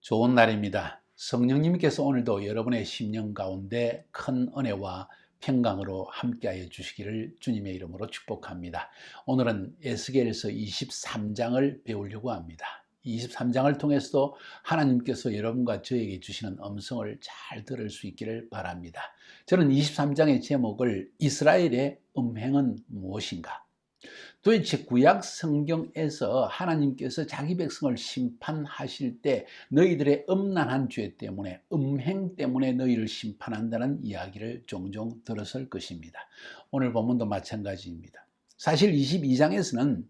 좋은 날입니다. 성령님께서 오늘도 여러분의 심령 가운데 큰 은혜와 평강으로 함께하여 주시기를 주님의 이름으로 축복합니다. 오늘은 에스겔서 23장을 배우려고 합니다. 23장을 통해서도 하나님께서 여러분과 저에게 주시는 음성을 잘 들을 수 있기를 바랍니다. 저는 23장의 제목을 이스라엘의 음행은 무엇인가? 도대체 구약 성경에서 하나님께서 자기 백성을 심판하실 때 너희들의 음란한 죄 때문에, 음행 때문에 너희를 심판한다는 이야기를 종종 들었을 것입니다. 오늘 본문도 마찬가지입니다. 사실 22장에서는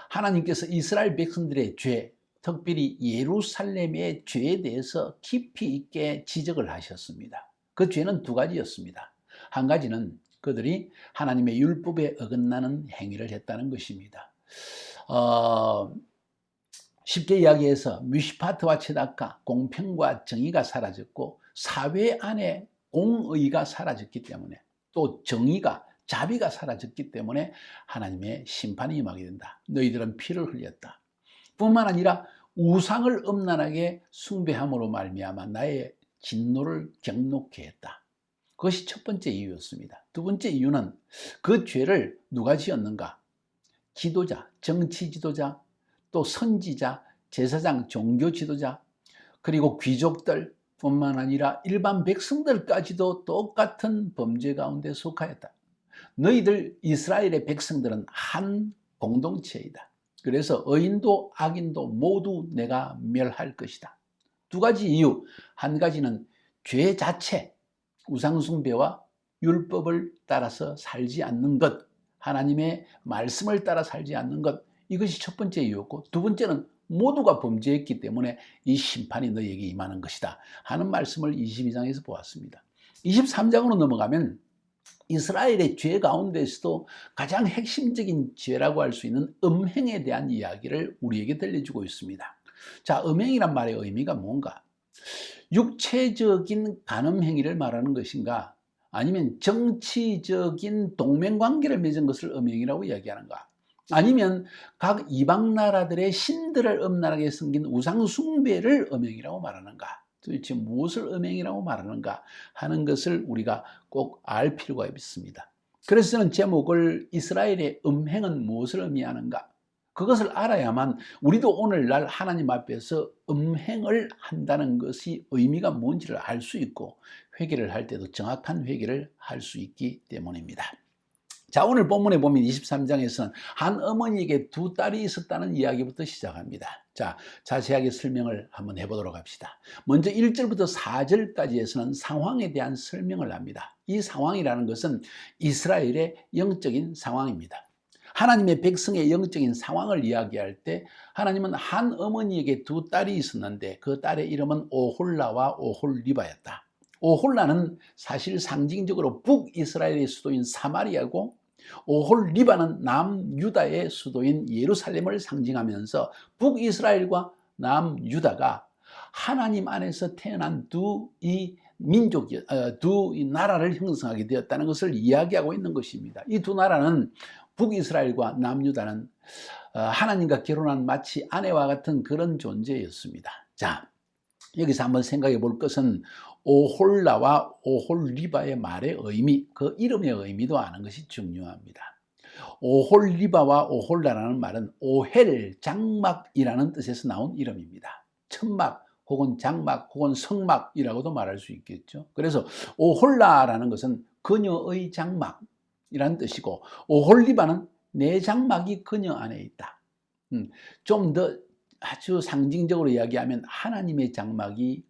하나님께서 이스라엘 백성들의 죄, 특별히 예루살렘의 죄에 대해서 깊이 있게 지적을 하셨습니다. 그 죄는 두 가지였습니다. 한 가지는 그들이 하나님의 율법에 어긋나는 행위를 했다는 것입니다. 쉽게 이야기해서 미슈파트와 체다카, 공평과 정의가 사라졌고 사회 안에 공의가 사라졌기 때문에, 또 정의가, 자비가 사라졌기 때문에 하나님의 심판이 임하게 된다. 너희들은 피를 흘렸다. 뿐만 아니라 우상을 음란하게 숭배함으로 말미암아 나의 진노를 격노케 했다. 그것이 첫 번째 이유였습니다. 두 번째 이유는 그 죄를 누가 지었는가? 지도자, 정치 지도자, 또 선지자, 제사장, 종교 지도자, 그리고 귀족들 뿐만 아니라 일반 백성들까지도 똑같은 범죄 가운데 속하였다. 너희들 이스라엘의 백성들은 한 공동체이다. 그래서 의인도 악인도 모두 내가 멸할 것이다. 두 가지 이유, 한 가지는 죄 자체, 우상숭배와 율법을 따라서 살지 않는 것, 하나님의 말씀을 따라 살지 않는 것, 이것이 첫 번째 이유였고, 두 번째는 모두가 범죄했기 때문에 이 심판이 너희에게 임하는 것이다 하는 말씀을 22장에서 보았습니다. 23장으로 넘어가면 이스라엘의 죄 가운데서도 가장 핵심적인 죄라고 할 수 있는 음행에 대한 이야기를 우리에게 들려주고 있습니다. 자, 음행이란 말의 의미가 뭔가? 육체적인 간음 행위를 말하는 것인가? 아니면 정치적인 동맹관계를 맺은 것을 음행이라고 이야기하는가? 아니면 각 이방 나라들의 신들을 음란하게 섬긴 우상 숭배를 음행이라고 말하는가? 도대체 무엇을 음행이라고 말하는가 하는 것을 우리가 꼭 알 필요가 있습니다. 그래서 저는 제목을 이스라엘의 음행은 무엇을 의미하는가? 그것을 알아야만 우리도 오늘날 하나님 앞에서 음행을 한다는 것이 의미가 뭔지를 알 수 있고, 회개를 할 때도 정확한 회개를 할 수 있기 때문입니다. 자, 오늘 본문에 보면 23장에서는 한 어머니에게 두 딸이 있었다는 이야기부터 시작합니다. 자, 자세하게 설명을 한번 해보도록 합시다. 먼저 1절부터 4절까지에서는 상황에 대한 설명을 합니다. 이 상황이라는 것은 이스라엘의 영적인 상황입니다. 하나님의 백성의 영적인 상황을 이야기할 때 하나님은 한 어머니에게 두 딸이 있었는데 그 딸의 이름은 오홀라와 오홀리바였다. 오홀라는 사실 상징적으로 북이스라엘의 수도인 사마리아고, 오홀리바는 남유다의 수도인 예루살렘을 상징하면서 북이스라엘과 남유다가 하나님 안에서 태어난 두 나라를 형성하게 되었다는 것을 이야기하고 있는 것입니다. 이 두 나라는, 북이스라엘과 남유다는 하나님과 결혼한 마치 아내와 같은 그런 존재였습니다. 자, 여기서 한번 생각해 볼 것은 오홀라와 오홀리바의 말의 의미, 그 이름의 의미도 아는 것이 중요합니다. 오홀리바와 오홀라라는 말은 오헬, 장막이라는 뜻에서 나온 이름입니다. 천막 혹은 장막 혹은 성막이라고도 말할 수 있겠죠. 그래서 오홀라라는 것은 그녀의 장막이라는 뜻이고, 오홀리바는 내 장막이 그녀 안에 있다. 좀 더 아주 상징적으로 이야기하면 하나님의 장막이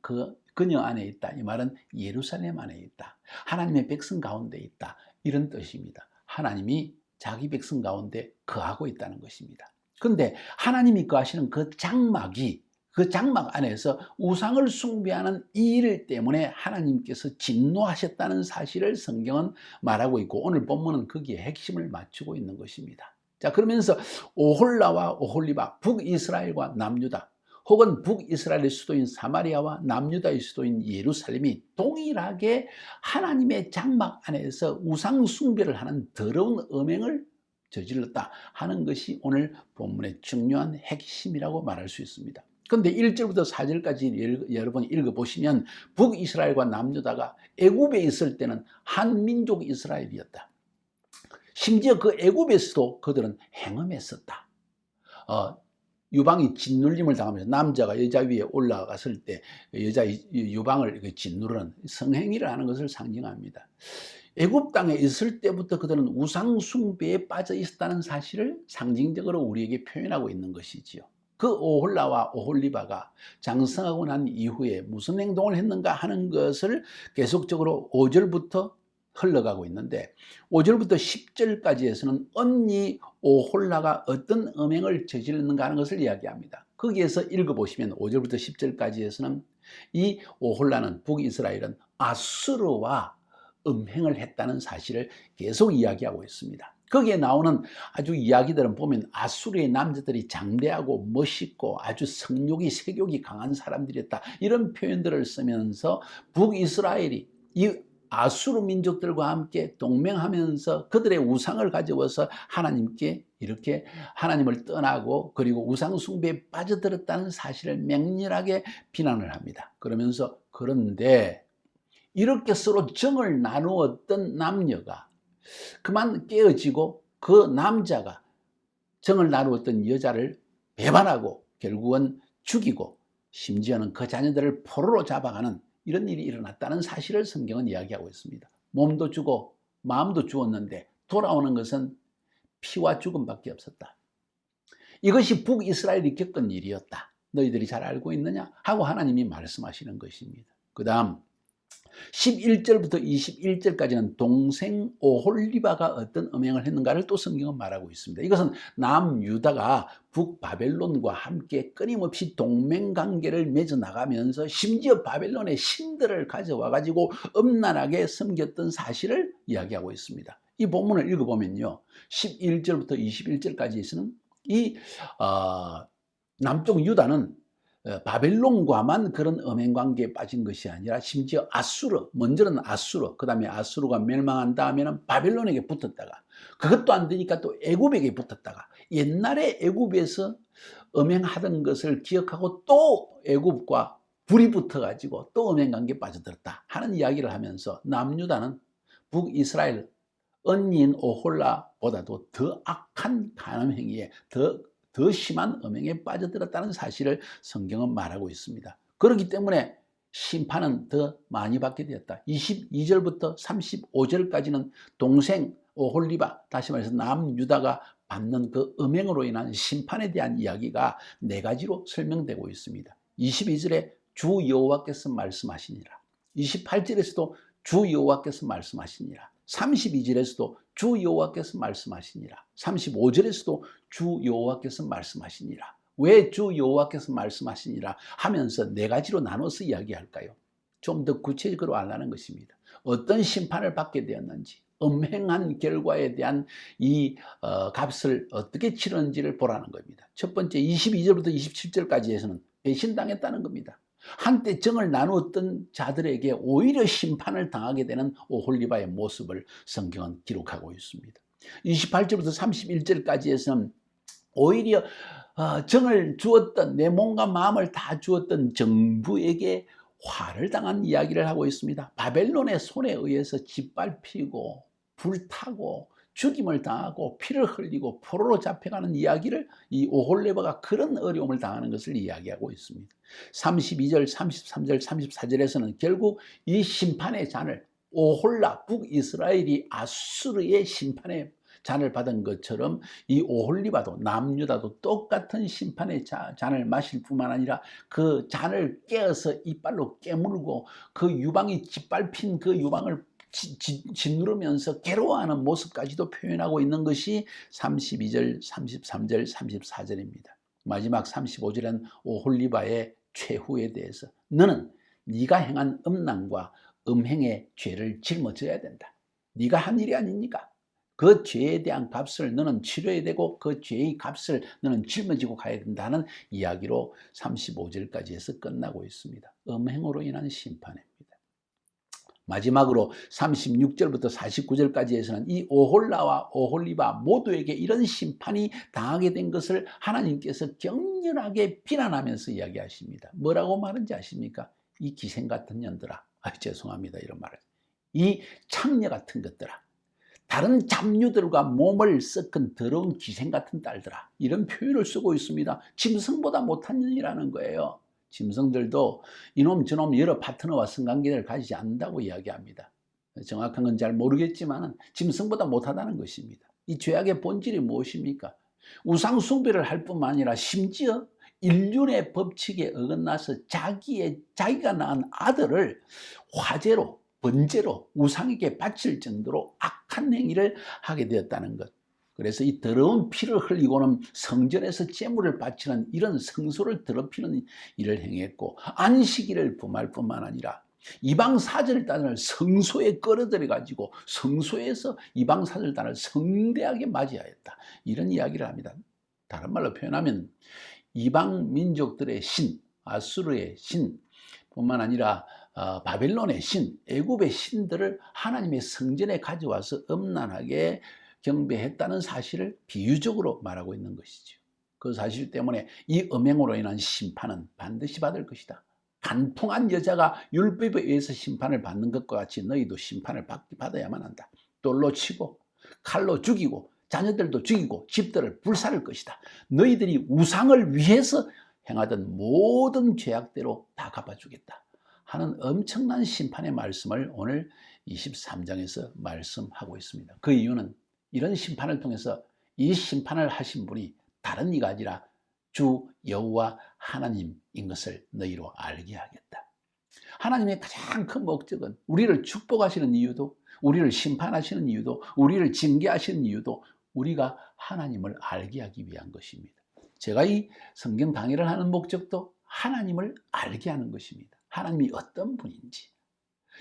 그녀 안에 있다. 이 말은 예루살렘 안에 있다. 하나님의 백성 가운데 있다. 이런 뜻입니다. 하나님이 자기 백성 가운데 거하고 있다는 것입니다. 그런데 하나님이 거하시는 그 장막 안에서 우상을 숭배하는 이 일 때문에 하나님께서 진노하셨다는 사실을 성경은 말하고 있고, 오늘 본문은 거기에 핵심을 맞추고 있는 것입니다. 자, 그러면서 오홀라와 오홀리바, 북이스라엘과 남유다, 혹은 북이스라엘의 수도인 사마리아와 남유다의 수도인 예루살렘이 동일하게 하나님의 장막 안에서 우상 숭배를 하는 더러운 음행을 저질렀다 하는 것이 오늘 본문의 중요한 핵심이라고 말할 수 있습니다. 그런데 1절부터 4절까지 여러분 읽어보시면 북이스라엘과 남유다가 애굽에 있을 때는 한 민족 이스라엘이었다. 심지어 그 애굽에서도 그들은 행음했었다. 유방이 짓눌림을 당하면서 남자가 여자 위에 올라갔을 때 여자 유방을 짓누르는 성행위를 하는 것을 상징합니다. 애굽 땅에 있을 때부터 그들은 우상 숭배에 빠져 있었다는 사실을 상징적으로 우리에게 표현하고 있는 것이지요. 그 오홀라와 오홀리바가 장성하고 난 이후에 무슨 행동을 했는가 하는 것을 계속적으로 5절부터 흘러가고 있는데 5절부터 10절까지에서는 언니 오홀라가 어떤 음행을 저질렀는가 하는 것을 이야기합니다. 거기에서 읽어보시면 5절부터 10절까지에서는 이 오홀라는 북이스라엘은 아수르와 음행을 했다는 사실을 계속 이야기하고 있습니다. 거기에 나오는 아주 이야기들은 보면 아수르의 남자들이 장대하고 멋있고 아주 성욕이 색욕이 강한 사람들이었다, 이런 표현들을 쓰면서 북이스라엘이 이 아수르 민족들과 함께 동맹하면서 그들의 우상을 가져와서 하나님께 이렇게 하나님을 떠나고 그리고 우상 숭배에 빠져들었다는 사실을 맹렬하게 비난을 합니다. 그러면서 그런데 이렇게 서로 정을 나누었던 남녀가 그만 깨어지고 그 남자가 정을 나누었던 여자를 배반하고 결국은 죽이고 심지어는 그 자녀들을 포로로 잡아가는 이런 일이 일어났다는 사실을 성경은 이야기하고 있습니다. 몸도 주고 마음도 주었는데 돌아오는 것은 피와 죽음밖에 없었다. 이것이 북이스라엘이 겪은 일이었다. 너희들이 잘 알고 있느냐? 하고 하나님이 말씀하시는 것입니다. 그 다음 11절부터 21절까지는 동생 오홀리바가 어떤 음행을 했는가를 또 성경은 말하고 있습니다. 이것은 남유다가 북바벨론과 함께 끊임없이 동맹관계를 맺어 나가면서 심지어 바벨론의 신들을 가져와 가지고 음란하게 섬겼던 사실을 이야기하고 있습니다. 이 본문을 읽어보면요, 11절부터 21절까지에서는 이 남쪽 유다는 바벨론과만 그런 음행관계에 빠진 것이 아니라 심지어 아수르, 먼저는 아수르, 그 다음에 아수르가 멸망한 다음에는 바벨론에게 붙었다가 그것도 안 되니까 또 애굽에게 붙었다가 옛날에 애굽에서 음행하던 것을 기억하고 또 애굽과 불이 붙어가지고 또 음행관계에 빠져들었다 하는 이야기를 하면서 남유다는 북이스라엘 언니인 오홀라보다도 더 악한 간음행위에 더 심한 음행에 빠져들었다는 사실을 성경은 말하고 있습니다. 그렇기 때문에 심판은 더 많이 받게 되었다. 22절부터 35절까지는 동생 오홀리바, 다시 말해서 남유다가 받는 그 음행으로 인한 심판에 대한 이야기가 4가지로 설명되고 있습니다. 22절에 주 여호와께서 말씀하시니라. 28절에서도 주 여호와께서 말씀하시니라. 32절에서도 주 여호와께서 말씀하시니라. 35절에서도 주 여호와께서 말씀하시니라. 왜 주 여호와께서 말씀하시니라 하면서 4가지로 나눠서 이야기할까요? 좀 더 구체적으로 알라는 것입니다. 어떤 심판을 받게 되었는지, 음행한 결과에 대한 이 값을 어떻게 치르는지를 보라는 겁니다. 첫 번째 22절부터 27절까지에서는 배신당했다는 겁니다. 한때 정을 나누었던 자들에게 오히려 심판을 당하게 되는 오홀리바의 모습을 성경은 기록하고 있습니다. 28절부터 31절까지에서는 오히려 정을 주었던, 내 몸과 마음을 다 주었던 정부에게 화를 당한 이야기를 하고 있습니다. 바벨론의 손에 의해서 짓밟히고 불타고 죽임을 당하고 피를 흘리고 포로로 잡혀가는 이야기를 이 오홀리바가 그런 어려움을 당하는 것을 이야기하고 있습니다. 32절, 33절, 34절에서는 결국 이 심판의 잔을 오홀라 북이스라엘이 아수르의 심판의 잔을 받은 것처럼 이 오홀리바도 남유다도 똑같은 심판의 잔을 마실 뿐만 아니라 그 잔을 깨어서 이빨로 깨물고 그 유방이 짓밟힌 그 유방을 짓누르면서 괴로워하는 모습까지도 표현하고 있는 것이 32절, 33절, 34절입니다. 마지막 35절은 오홀리바의 최후에 대해서 너는 네가 행한 음란과 음행의 죄를 짊어져야 된다. 네가 한 일이 아닙니까? 그 죄에 대한 값을 너는 치러야 되고 그 죄의 값을 너는 짊어지고 가야 된다는 이야기로 35절까지 해서 끝나고 있습니다. 음행으로 인한 심판입니다. 마지막으로 36절부터 49절까지에서는 이 오홀라와 오홀리바 모두에게 이런 심판이 당하게 된 것을 하나님께서 격렬하게 비난하면서 이야기하십니다. 뭐라고 말하는지 아십니까? 이 기생 같은 년들아, 죄송합니다 이런 말을, 이 창녀 같은 것들아, 다른 잡류들과 몸을 섞은 더러운 기생 같은 딸들아, 이런 표현을 쓰고 있습니다. 짐승보다 못한 년이라는 거예요. 짐승들도 이놈 저놈 여러 파트너와 성관계를 가지지 않는다고 이야기합니다. 정확한 건 잘 모르겠지만 짐승보다 못하다는 것입니다. 이 죄악의 본질이 무엇입니까? 우상 숭배를 할 뿐만 아니라 심지어 인륜의 법칙에 어긋나서 자기가 낳은 아들을 화제로, 번제로 우상에게 바칠 정도로 악한 행위를 하게 되었다는 것. 그래서 이 더러운 피를 흘리고는 성전에서 제물을 바치는 이런 성소를 더럽히는 일을 행했고, 안식일을 범할 뿐만 아니라 이방 사절단을 성소에 끌어들여 가지고 성소에서 이방 사절단을 성대하게 맞이하였다, 이런 이야기를 합니다. 다른 말로 표현하면 이방 민족들의 신, 아수르의 신 뿐만 아니라 바벨론의 신, 애굽의 신들을 하나님의 성전에 가져와서 엄란하게 경배했다는 사실을 비유적으로 말하고 있는 것이죠. 그 사실 때문에 이 음행으로 인한 심판은 반드시 받을 것이다. 간풍한 여자가 율법에 의해서 심판을 받는 것과 같이 너희도 심판을 받아야만 한다. 돌로 치고 칼로 죽이고 자녀들도 죽이고 집들을 불살을 것이다. 너희들이 우상을 위해서 행하던 모든 죄악대로 다 갚아주겠다 하는 엄청난 심판의 말씀을 오늘 23장에서 말씀하고 있습니다. 그 이유는 이런 심판을 통해서 이 심판을 하신 분이 다른 이가 아니라 주 여호와 하나님인 것을 너희로 알게 하겠다. 하나님의 가장 큰 목적은 우리를 축복하시는 이유도, 우리를 심판하시는 이유도, 우리를 징계하시는 이유도 우리가 하나님을 알게 하기 위한 것입니다. 제가 이 성경 강의를 하는 목적도 하나님을 알게 하는 것입니다. 하나님이 어떤 분인지.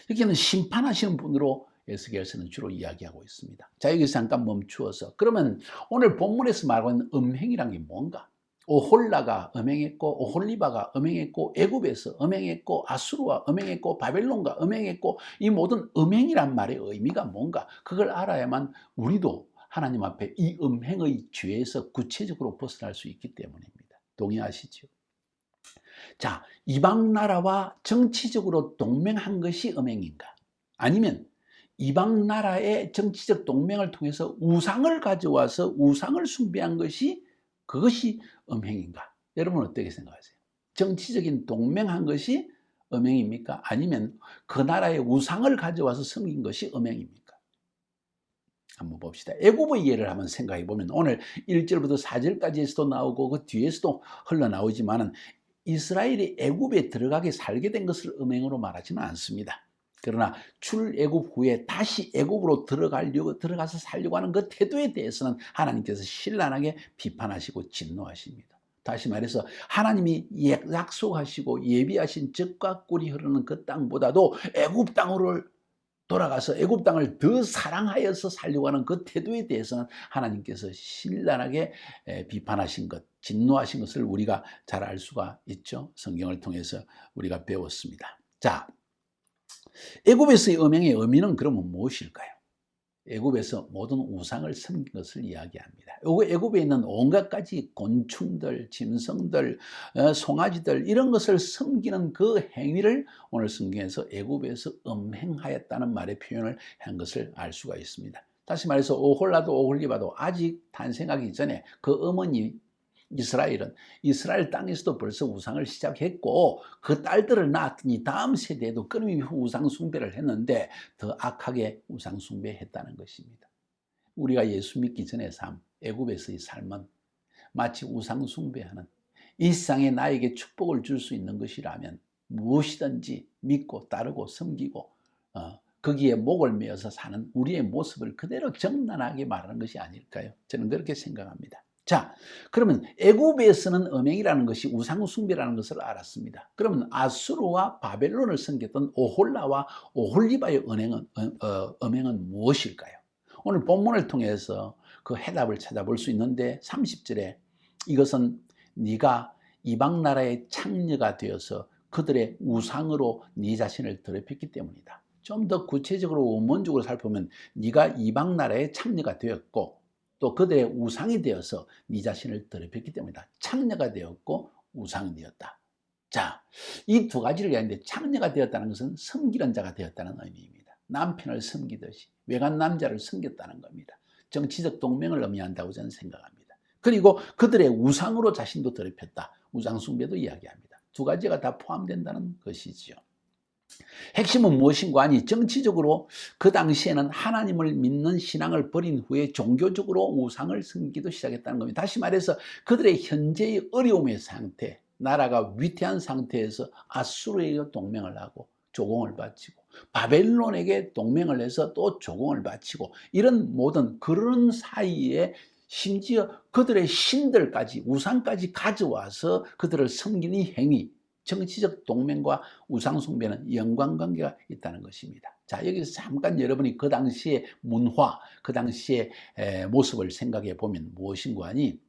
여기는 심판하시는 분으로 에스겔서는 주로 이야기하고 있습니다. 자, 여기서 잠깐 멈추어서, 그러면 오늘 본문에서 말하고 있는 음행이란 게 뭔가? 오홀라가 음행했고, 오홀리바가 음행했고, 애굽에서 음행했고, 아수르와 음행했고, 바벨론과 음행했고, 이 모든 음행이란 말의 의미가 뭔가? 그걸 알아야만 우리도 하나님 앞에 이 음행의 죄에서 구체적으로 벗어날 수 있기 때문입니다. 동의하시죠? 자, 이방 나라와 정치적으로 동맹한 것이 음행인가? 아니면 이방 나라의 정치적 동맹을 통해서 우상을 가져와서 우상을 숭배한 것이, 그것이 음행인가? 여러분 어떻게 생각하세요? 정치적인 동맹한 것이 음행입니까? 아니면 그 나라의 우상을 가져와서 섬긴 것이 음행입니까? 한번 봅시다. 애굽의 예를 한번 생각해 보면 오늘 1절부터 4절까지에서도 나오고 그 뒤에서도 흘러나오지만 이스라엘이 애굽에 들어가게 살게 된 것을 음행으로 말하지는 않습니다. 그러나 출애굽 후에 다시 애굽으로 들어가서 살려고 하는 그 태도에 대해서는 하나님께서 신랄하게 비판하시고 진노하십니다. 다시 말해서 하나님이 약속하시고 예비하신 젖과 꿀이 흐르는 그 땅보다도 애굽 땅으로 돌아가서 애굽 땅을 더 사랑하여서 살려고 하는 그 태도에 대해서는 하나님께서 신랄하게 비판하신 것, 진노하신 것을 우리가 잘 알 수가 있죠. 성경을 통해서 우리가 배웠습니다. 자, 애굽에서의 음행의 의미는 그러면 무엇일까요? 애굽에서 모든 우상을 섬긴 것을 이야기합니다. 애굽에 있는 온갖 가지 곤충들, 짐승들, 송아지들 이런 것을 섬기는 그 행위를 오늘 성경에서 애굽에서 음행하였다는 말의 표현을 한 것을 알 수가 있습니다. 다시 말해서 오홀라도 오홀리바도 아직 탄생하기 전에 그 어머니 이스라엘은 이스라엘 땅에서도 벌써 우상을 시작했고 그 딸들을 낳았더니 다음 세대에도 끊임없이 우상 숭배를 했는데 더 악하게 우상 숭배했다는 것입니다. 우리가 예수 믿기 전의 삶, 애굽에서의 삶은 마치 우상 숭배하는, 이 세상에 나에게 축복을 줄 수 있는 것이라면 무엇이든지 믿고 따르고 섬기고 거기에 목을 메어서 사는 우리의 모습을 그대로 정난하게 말하는 것이 아닐까요? 저는 그렇게 생각합니다. 자, 그러면 애굽에서는 음행이라는 것이 우상 숭배라는 것을 알았습니다. 그러면 아수르와 바벨론을 섬겼던 오홀라와 오홀리바의 음행은 무엇일까요? 오늘 본문을 통해서 그 해답을 찾아볼 수 있는데 30절에 이것은 네가 이방 나라의 창녀가 되어서 그들의 우상으로 네 자신을 더럽혔기 때문이다. 좀 더 구체적으로 원문적으로 살펴보면 네가 이방 나라의 창녀가 되었고 또 그들의 우상이 되어서 네 자신을 더럽혔기 때문이다. 창녀가 되었고 우상이 되었다. 자, 이 두 가지를 얘기하는데 창녀가 되었다는 것은 섬기는 자가 되었다는 의미입니다. 남편을 섬기듯이 외간 남자를 섬겼다는 겁니다. 정치적 동맹을 의미한다고 저는 생각합니다. 그리고 그들의 우상으로 자신도 더럽혔다. 우상 숭배도 이야기합니다. 두 가지가 다 포함된다는 것이지요. 핵심은 무엇인가 하니 정치적으로 그 당시에는 하나님을 믿는 신앙을 버린 후에 종교적으로 우상을 섬기도 시작했다는 겁니다. 다시 말해서 그들의 현재의 어려움의 상태, 나라가 위태한 상태에서 아수르에게 동맹을 하고 조공을 바치고 바벨론에게 동맹을 해서 또 조공을 바치고 이런 모든 그런 사이에 심지어 그들의 신들까지 우상까지 가져와서 그들을 섬기는 행위, 정치적 동맹과 우상 숭배는 연관관계가 있다는 것입니다. 자, 여기서 잠깐 여러분이 그 당시의 문화, 그 당시의 모습을 생각해 보면 무엇인가 하니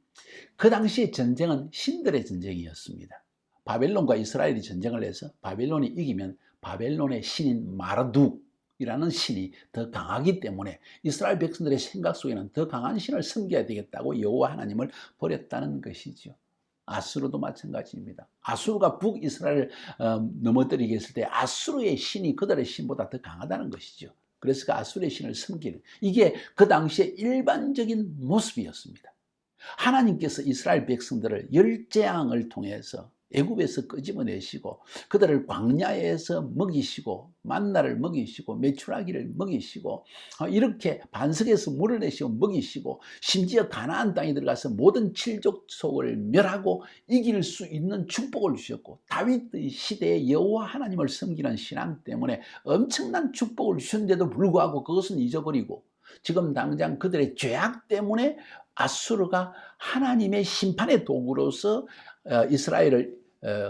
그 당시의 전쟁은 신들의 전쟁이었습니다. 바벨론과 이스라엘이 전쟁을 해서 바벨론이 이기면 바벨론의 신인 마르둑이라는 신이 더 강하기 때문에 이스라엘 백성들의 생각 속에는 더 강한 신을 섬겨야 되겠다고 여호와 하나님을 버렸다는 것이죠. 아수르도 마찬가지입니다. 아수르가 북이스라엘을 넘어뜨리게 했을 때 아수르의 신이 그들의 신보다 더 강하다는 것이죠. 그래서 그 아수르의 신을 섬기는 이게 그 당시의 일반적인 모습이었습니다. 하나님께서 이스라엘 백성들을 열재앙을 통해서 애굽에서 끄집어내시고 그들을 광야에서 먹이시고 만나를 먹이시고 메추라기를 먹이시고 이렇게 반석에서 물을 내시고 먹이시고 심지어 가나안 땅에 들어가서 모든 칠족속을 멸하고 이길 수 있는 축복을 주셨고 다윗 시대에 여호와 하나님을 섬기는 신앙 때문에 엄청난 축복을 주셨는데도 불구하고 그것은 잊어버리고 지금 당장 그들의 죄악 때문에 아수르가 하나님의 심판의 도구로서 이스라엘을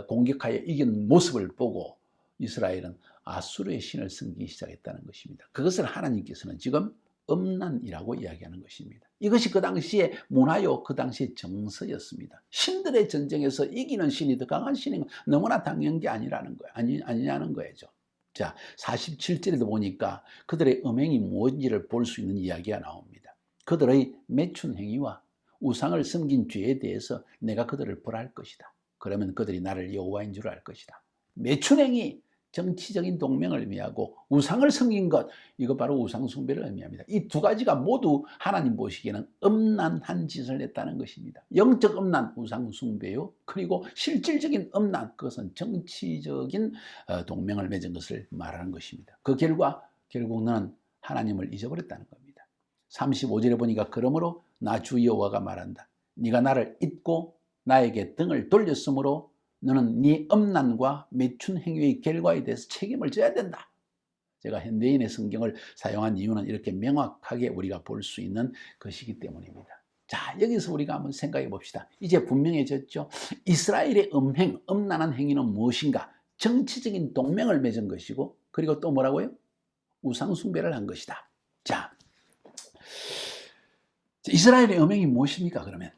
공격하여 이긴 모습을 보고 이스라엘은 아수르의 신을 섬기기 시작했다는 것입니다. 그것을 하나님께서는 지금 음란이라고 이야기하는 것입니다. 이것이 그 당시의 문화요, 그 당시의 정서였습니다. 신들의 전쟁에서 이기는 신이 더 강한 신인 건 너무나 당연한 게 아니라는 거예요. 아니냐는 거죠. 자, 47절에도 보니까 그들의 음행이 무엇인지를 볼 수 있는 이야기가 나옵니다. 그들의 매춘 행위와 우상을 섬긴 죄에 대해서 내가 그들을 벌할 것이다. 그러면 그들이 나를 여호와인 줄 알 것이다. 매춘 행위, 정치적인 동맹을 의미하고 우상을 섬긴 것, 이거 바로 우상 숭배를 의미합니다. 이 두 가지가 모두 하나님 보시기에는 음란한 짓을 했다는 것입니다. 영적 음란, 우상 숭배요. 그리고 실질적인 음란, 그것은 정치적인 동맹을 맺은 것을 말하는 것입니다. 그 결과 결국 너는 하나님을 잊어버렸다는 겁니다. 35절에 보니까 그러므로 나 주 여호와가 말한다. 네가 나를 잊고 나에게 등을 돌렸으므로 너는 네 음란과 매춘 행위의 결과에 대해서 책임을 져야 된다. 제가 현대인의 성경을 사용한 이유는 이렇게 명확하게 우리가 볼 수 있는 것이기 때문입니다. 자, 여기서 우리가 한번 생각해 봅시다. 이제 분명해졌죠. 이스라엘의 음란한 행위는 무엇인가? 정치적인 동맹을 맺은 것이고 그리고 또 뭐라고요? 우상 숭배를 한 것이다. 자, 이스라엘의 음행이 무엇입니까? 그러면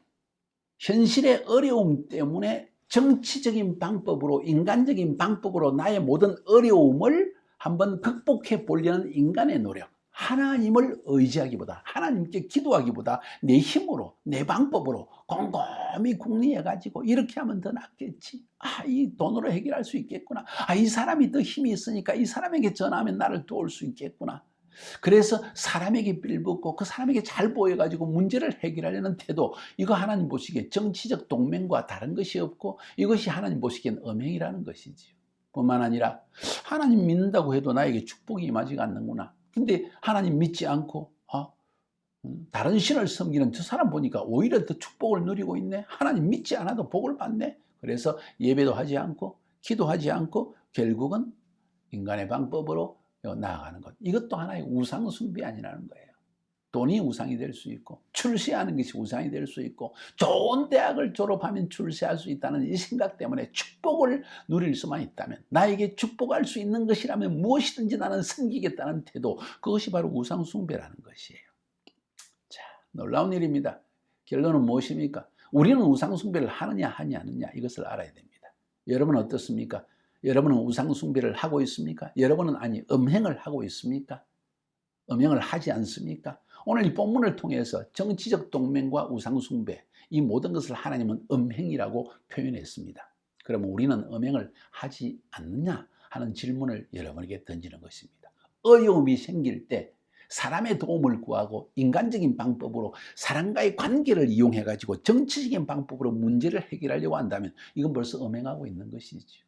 현실의 어려움 때문에 정치적인 방법으로 인간적인 방법으로 나의 모든 어려움을 한번 극복해 보려는 인간의 노력, 하나님을 의지하기보다 하나님께 기도하기보다 내 힘으로 내 방법으로 곰곰이 궁리해 가지고 이렇게 하면 더 낫겠지. 이 돈으로 해결할 수 있겠구나. 이 사람이 더 힘이 있으니까 이 사람에게 전화하면 나를 도울 수 있겠구나. 그래서 사람에게 빌붙고 그 사람에게 잘 보여가지고 문제를 해결하려는 태도, 이거 하나님 보시기에 정치적 동맹과 다른 것이 없고 이것이 하나님 보시기엔 음행이라는 것이지요. 뿐만 아니라 하나님 믿는다고 해도 나에게 축복이 임하지가 않는구나. 근데 하나님 믿지 않고 다른 신을 섬기는 저 사람 보니까 오히려 더 축복을 누리고 있네. 하나님 믿지 않아도 복을 받네. 그래서 예배도 하지 않고 기도하지 않고 결국은 인간의 방법으로 나아가는 것. 이것도 하나의 우상 숭배 아니라는 거예요. 돈이 우상이 될 수 있고 출세하는 것이 우상이 될 수 있고 좋은 대학을 졸업하면 출세할 수 있다는 이 생각 때문에 축복을 누릴 수만 있다면, 나에게 축복할 수 있는 것이라면 무엇이든지 나는 섬기겠다는 태도, 그것이 바로 우상 숭배라는 것이에요. 자, 놀라운 일입니다. 결론은 무엇입니까? 우리는 우상 숭배를 하느냐 하지 않느냐, 이것을 알아야 됩니다. 여러분 어떻습니까? 여러분은 우상 숭배를 하고 있습니까? 여러분은 아니 음행을 하고 있습니까? 음행을 하지 않습니까? 오늘 이 본문을 통해서 정치적 동맹과 우상 숭배, 이 모든 것을 하나님은 음행이라고 표현했습니다. 그러면 우리는 음행을 하지 않느냐 하는 질문을 여러분에게 던지는 것입니다. 어려움이 생길 때 사람의 도움을 구하고 인간적인 방법으로 사람과의 관계를 이용해 가지고 정치적인 방법으로 문제를 해결하려고 한다면 이건 벌써 음행하고 있는 것이죠.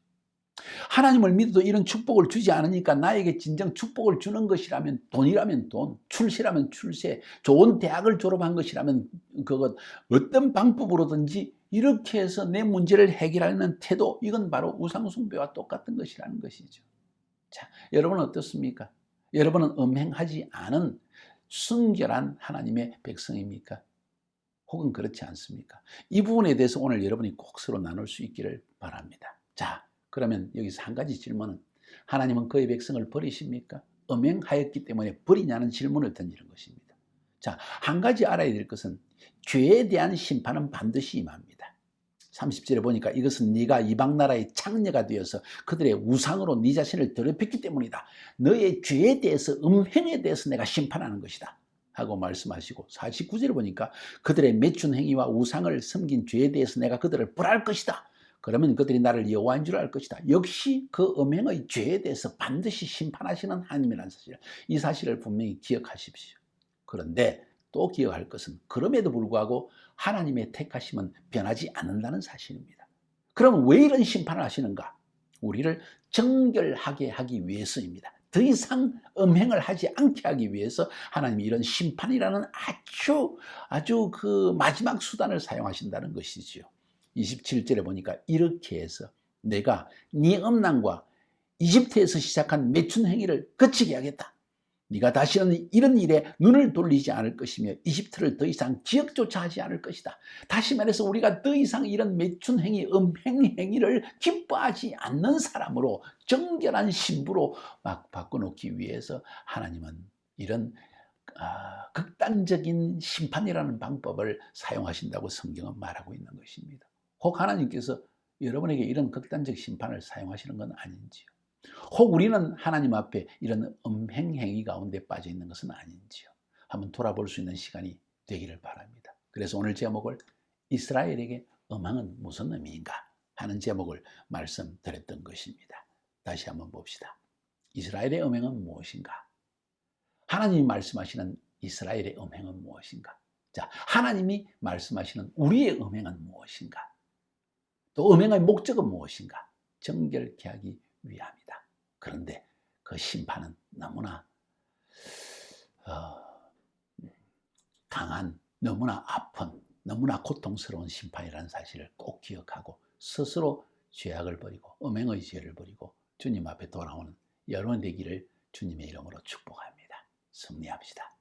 하나님을 믿어도 이런 축복을 주지 않으니까 나에게 진정 축복을 주는 것이라면 돈이라면 돈, 출세라면 출세, 좋은 대학을 졸업한 것이라면 그것 어떤 방법으로든지 이렇게 해서 내 문제를 해결하려는 태도, 이건 바로 우상숭배와 똑같은 것이라는 것이죠. 자, 여러분은 어떻습니까? 여러분은 음행하지 않은 순결한 하나님의 백성입니까? 혹은 그렇지 않습니까? 이 부분에 대해서 오늘 여러분이 꼭 서로 나눌 수 있기를 바랍니다. 자, 그러면 여기서 한 가지 질문은, 하나님은 그의 백성을 버리십니까? 음행하였기 때문에 버리냐는 질문을 던지는 것입니다. 자, 한 가지 알아야 될 것은 죄에 대한 심판은 반드시 임합니다. 30절에 보니까 이것은 네가 이방 나라의 창녀가 되어서 그들의 우상으로 네 자신을 더럽혔기 때문이다. 너의 죄에 대해서, 음행에 대해서 내가 심판하는 것이다 하고 말씀하시고, 49절에 보니까 그들의 매춘 행위와 우상을 섬긴 죄에 대해서 내가 그들을 벌할 것이다. 그러면 그들이 나를 여호와인 줄 알 것이다. 역시 그 음행의 죄에 대해서 반드시 심판하시는 하나님이라는 사실, 이 사실을 분명히 기억하십시오. 그런데 또 기억할 것은 그럼에도 불구하고 하나님의 택하심은 변하지 않는다는 사실입니다. 그럼 왜 이런 심판을 하시는가? 우리를 정결하게 하기 위해서입니다. 더 이상 음행을 하지 않게 하기 위해서 하나님이 이런 심판이라는 아주 그 마지막 수단을 사용하신다는 것이지요. 27절에 보니까 이렇게 해서 내가 네 음란과 이집트에서 시작한 매춘 행위를 그치게 하겠다. 네가 다시는 이런 일에 눈을 돌리지 않을 것이며 이집트를 더 이상 기억조차 하지 않을 것이다. 다시 말해서 우리가 더 이상 이런 매춘 행위, 음행 행위를 기뻐하지 않는 사람으로, 정결한 신부로 막 바꿔놓기 위해서 하나님은 이런 극단적인 심판이라는 방법을 사용하신다고 성경은 말하고 있는 것입니다. 혹 하나님께서 여러분에게 이런 극단적 심판을 사용하시는 건 아닌지요? 혹 우리는 하나님 앞에 이런 음행 행위 가운데 빠져 있는 것은 아닌지요? 한번 돌아볼 수 있는 시간이 되기를 바랍니다. 그래서 오늘 제목을 이스라엘에게 음행은 무슨 의미인가 하는 제목을 말씀드렸던 것입니다. 다시 한번 봅시다. 이스라엘의 음행은 무엇인가? 하나님이 말씀하시는 이스라엘의 음행은 무엇인가? 자, 하나님이 말씀하시는 우리의 음행은 무엇인가? 또 음행의 목적은 무엇인가? 정결케 하기 위함이다. 그런데 그 심판은 너무나 강한, 너무나 아픈, 너무나 고통스러운 심판이라는 사실을 꼭 기억하고 스스로 죄악을 버리고 음행의 죄를 버리고 주님 앞에 돌아오는 여러분 되기를 주님의 이름으로 축복합니다. 승리합시다.